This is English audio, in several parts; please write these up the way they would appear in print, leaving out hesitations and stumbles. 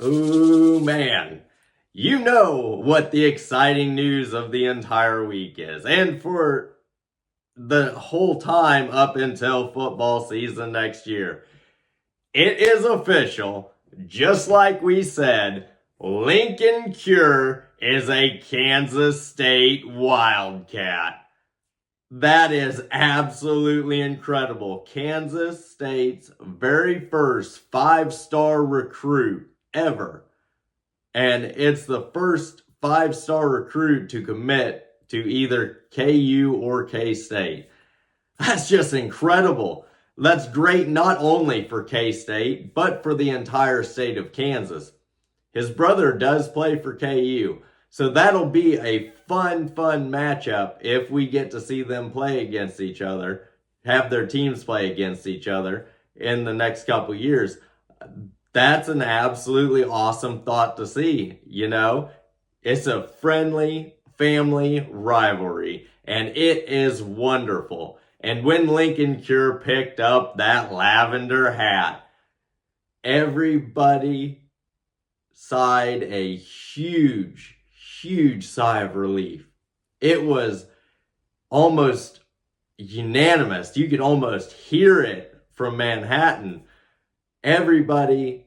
Ooh, man. You know what the exciting news of the entire week is. And for the whole time up until football season next year. It is official. Just like we said, Lincoln Cure is a Kansas State Wildcat. That is absolutely incredible. Kansas State's very first five-star recruit ever. And it's the first five-star recruit to commit to either KU or K-State. That's just incredible. That's great not only for K-State, but for the entire state of Kansas. His brother does play for KU, so that'll be a fun matchup if we get to see them play against each other, have their teams play against each other in the next couple years. That's an absolutely awesome thought to see, you know? It's a friendly family rivalry, and it is wonderful. And when Lincoln Cure picked up that lavender hat, everybody sighed a huge sigh of relief. It was almost unanimous. You could almost hear it from Manhattan. Everybody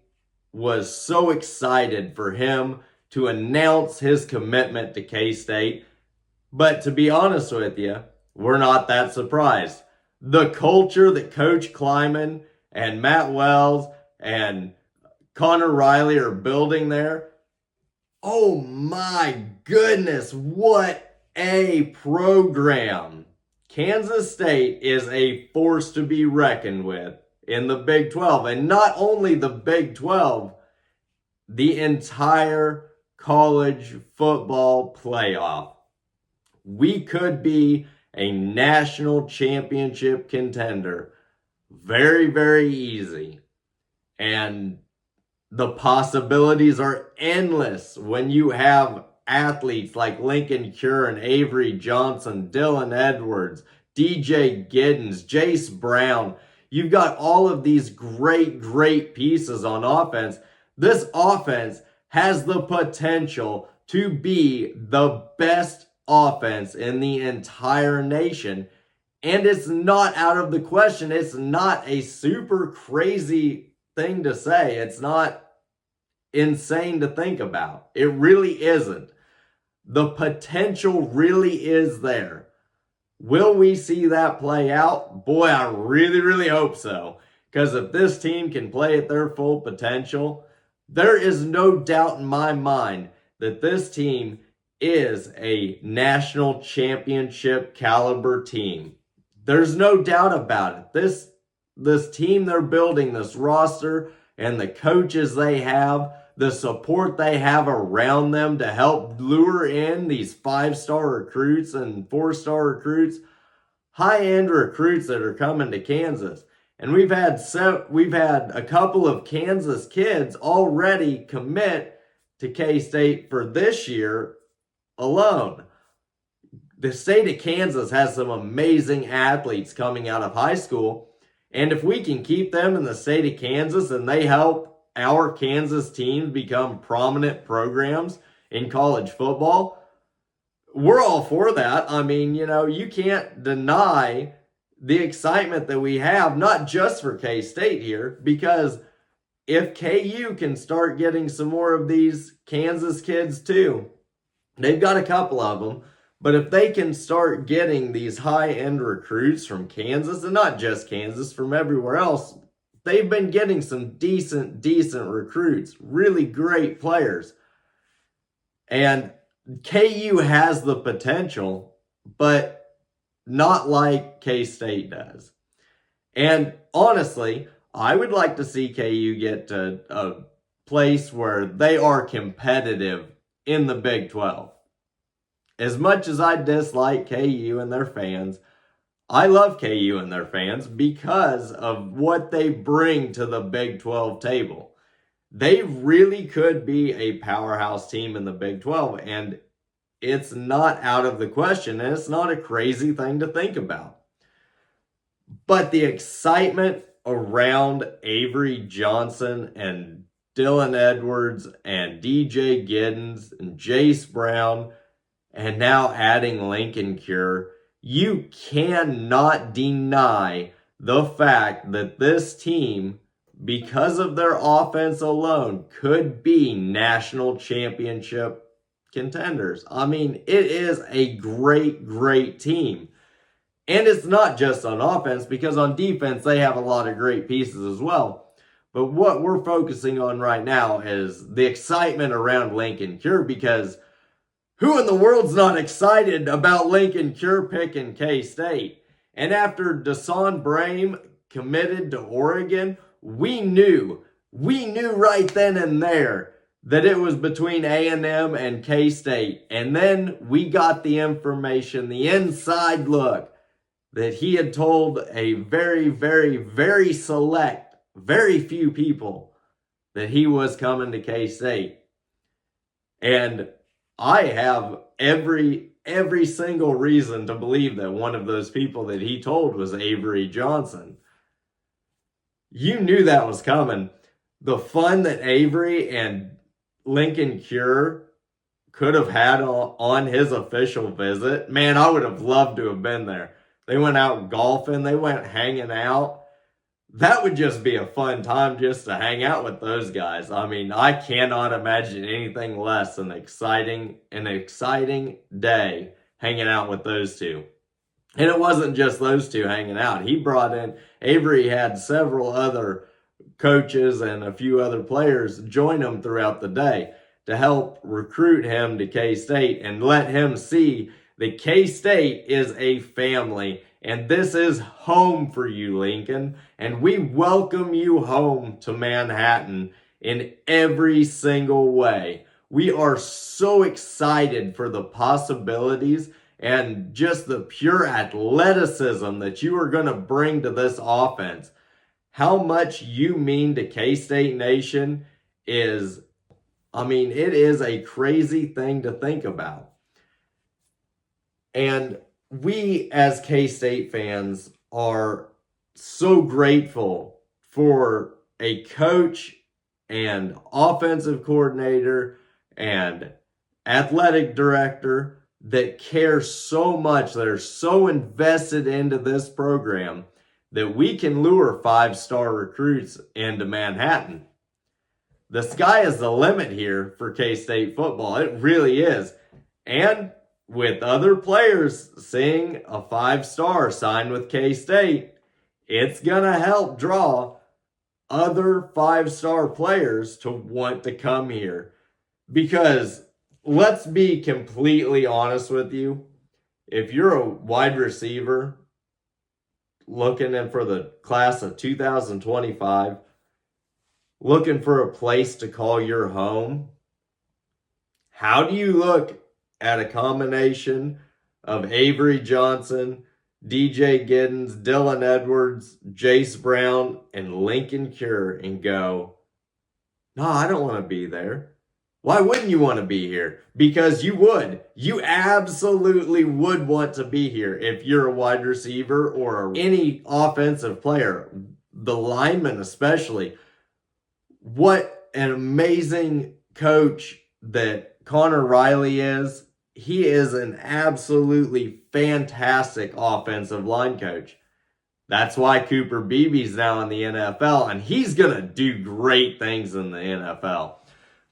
was so excited for him to announce his commitment to K-State. But to be honest with you, we're not that surprised. The culture that Coach Kleiman and Matt Wells and Connor Riley are building there, oh my goodness, what a program. Kansas State is a force to be reckoned with in the Big 12. And not only the Big 12, the entire college football playoff. We could be a national championship contender very easy. And the possibilities are endless when you have athletes like Lincoln Cure and Avery Johnson, Dylan Edwards, DJ Giddens, Jace Brown. You've got all of these great pieces on offense. This offense has the potential to be the best offense in the entire nation. And it's not out of the question. It's not a super crazy thing to say. It's not insane to think about. It really isn't. The potential really is there. Will we see that play out? Boy, I really hope so. Because if this team can play at their full potential, there is no doubt in my mind that this team is a national championship caliber team. There's no doubt about it. This team they're building, this roster, and the coaches they have, the support they have around them to help lure in these five-star recruits and four-star recruits, high-end recruits that are coming to Kansas. And we've had a couple of Kansas kids already commit to K-State for this year alone. The state of Kansas has some amazing athletes coming out of high school. And if we can keep them in the state of Kansas and they help our Kansas teams become prominent programs in college football, we're all for that. I mean, you know, you can't deny the excitement that we have, not just for K-State here, because if KU can start getting some more of these Kansas kids too, they've got a couple of them, but if they can start getting these high-end recruits from Kansas, and not just Kansas, from everywhere else, they've been getting some decent recruits, really great players. And KU has the potential, but not like K-State does. And honestly, I would like to see KU get to a place where they are competitive in the Big 12. As much as I dislike KU and their fans, I love KU and their fans because of what they bring to the Big 12 table. They really could be a powerhouse team in the Big 12, and it's not out of the question, and it's not a crazy thing to think about. But the excitement around Avery Johnson and Dylan Edwards and DJ Giddens and Jace Brown, and now adding Linkon, you cannot deny the fact that this team, because of their offense alone, could be national championship contenders. I mean, it is a great, great team. And it's not just on offense, because on defense, they have a lot of great pieces as well. But what we're focusing on right now is the excitement around Linkon, because who in the world's not excited about Linkon picking K-State? And after Desan Brame committed to Oregon, we knew right then and there that it was between A&M and K-State. And then we got the information, the inside look, that he had told a very, very, very select, very few people that he was coming to K-State. And I have every single reason to believe that one of those people that he told was Avery Johnson. You knew that was coming. The fun that Avery and Linkon could have had on his official visit, man, I would have loved to have been there. They went out golfing. They went hanging out. That would just be a fun time just to hang out with those guys. I mean, I cannot imagine anything less than an exciting day hanging out with those two. And it wasn't just those two hanging out. He brought in, Avery had several other coaches and a few other players join him throughout the day to help recruit him to K-State and let him see that K-State is a family, and this is home for you, Linkon, and we welcome you home to Manhattan in every single way. We are so excited for the possibilities and just the pure athleticism that you are going to bring to this offense. How much you mean to K-State Nation is, I mean, it is a crazy thing to think about. And we as K-State fans are so grateful for a coach and offensive coordinator and athletic director that care so much, that are so invested into this program, that we can lure 5-star recruits into Manhattan. The sky is the limit here for K-State football. It really is. And with other players seeing a 5-star sign with K-State, it's going to help draw other 5-star players to want to come here. Because let's be completely honest with you, if you're a wide receiver looking in for the class of 2025, looking for a place to call your home, how do you look at a combination of Avery Johnson, DJ Giddens, Dylan Edwards, Jace Brown, and Linkon and go, no, I don't want to be there? Why wouldn't you want to be here? Because you would. You absolutely would want to be here if you're a wide receiver or any offensive player, the lineman especially. What an amazing coach that Connor Riley is. He is an absolutely fantastic offensive line coach. That's why Cooper Beebe's now in the NFL, and he's going to do great things in the NFL.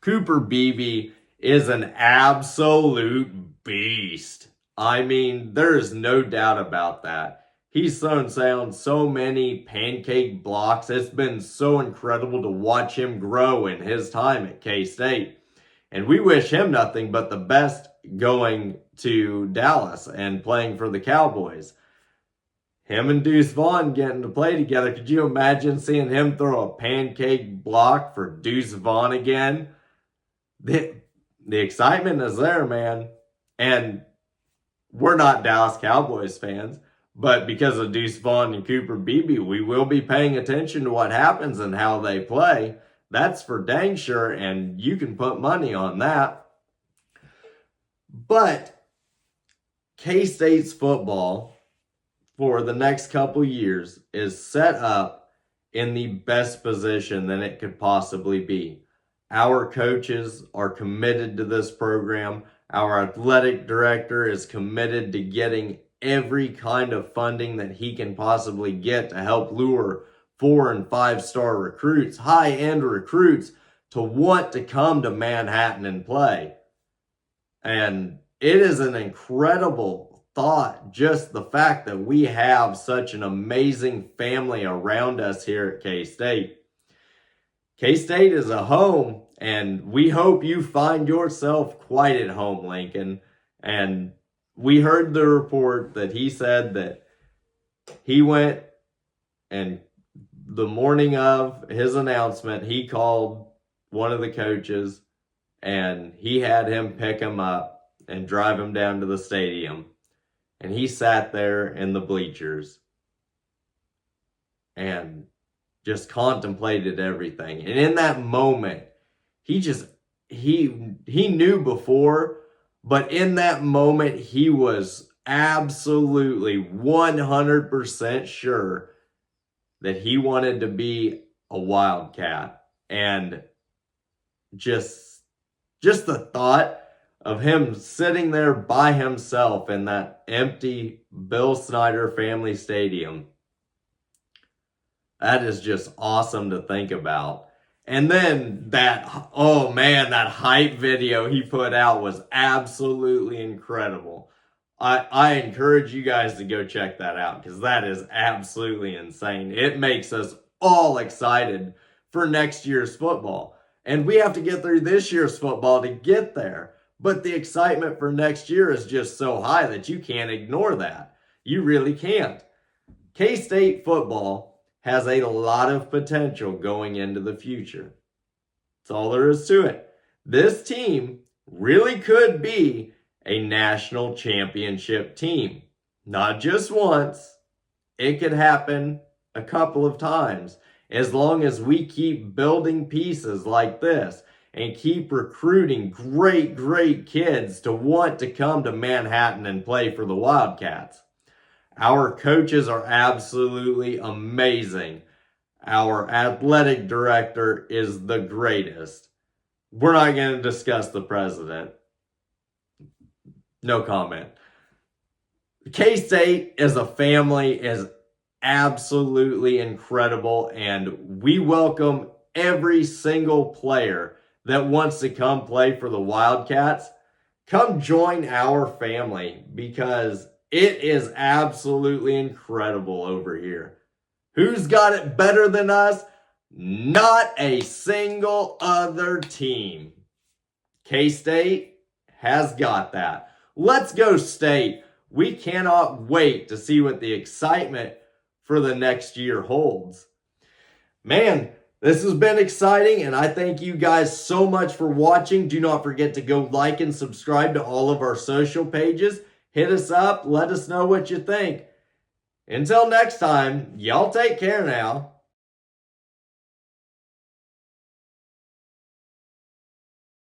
Cooper Beebe is an absolute beast. I mean, there is no doubt about that. He's thrown down so many pancake blocks. It's been so incredible to watch him grow in his time at K-State. And we wish him nothing but the best going to Dallas and playing for the Cowboys. Him and Deuce Vaughn getting to play together. Could you imagine seeing him throw a pancake block for Deuce Vaughn again? The excitement is there, man. And we're not Dallas Cowboys fans, but because of Deuce Vaughn and Cooper Beebe, we will be paying attention to what happens and how they play. That's for dang sure, and you can put money on that. But K-State's football for the next couple years is set up in the best position that it could possibly be. Our coaches are committed to this program. Our athletic director is committed to getting every kind of funding that he can possibly get to help lure 4- and 5-star recruits, high-end recruits, to want to come to Manhattan and play. And it is an incredible thought, just the fact that we have such an amazing family around us here at K-State. K-State is a home, and we hope you find yourself quite at home, Linkon. And we heard the report that he said that he went, and the morning of his announcement, he called one of the coaches and he had him pick him up and drive him down to the stadium. And he sat there in the bleachers and just contemplated everything. And in that moment, he knew before, but in that moment, he was absolutely 100% sure that he wanted to be a Wildcat. And just the thought of him sitting there by himself in that empty Bill Snyder family stadium, that is just awesome to think about. And then that, oh man, that hype video he put out was absolutely incredible. I encourage you guys to go check that out, because that is absolutely insane. It makes us all excited for next year's football. And we have to get through this year's football to get there. But the excitement for next year is just so high that you can't ignore that. You really can't. K-State football has a lot of potential going into the future. That's all there is to it. This team really could be a national championship team. Not just once. It could happen a couple of times, as long as we keep building pieces like this and keep recruiting great kids to want to come to Manhattan and play for the Wildcats. Our coaches are absolutely amazing. Our athletic director is the greatest. We're not going to discuss the president. No comment. K-State as a family is absolutely incredible, and we welcome every single player that wants to come play for the Wildcats. Come join our family, because it is absolutely incredible over here. Who's got it better than us? Not a single other team. K-State has got that. Let's go State. We cannot wait to see what the excitement for the next year holds. Man, this has been exciting, and I thank you guys so much for watching. Do not forget to go like and subscribe to all of our social pages. Hit us up. Let us know what you think. Until next time, y'all take care now.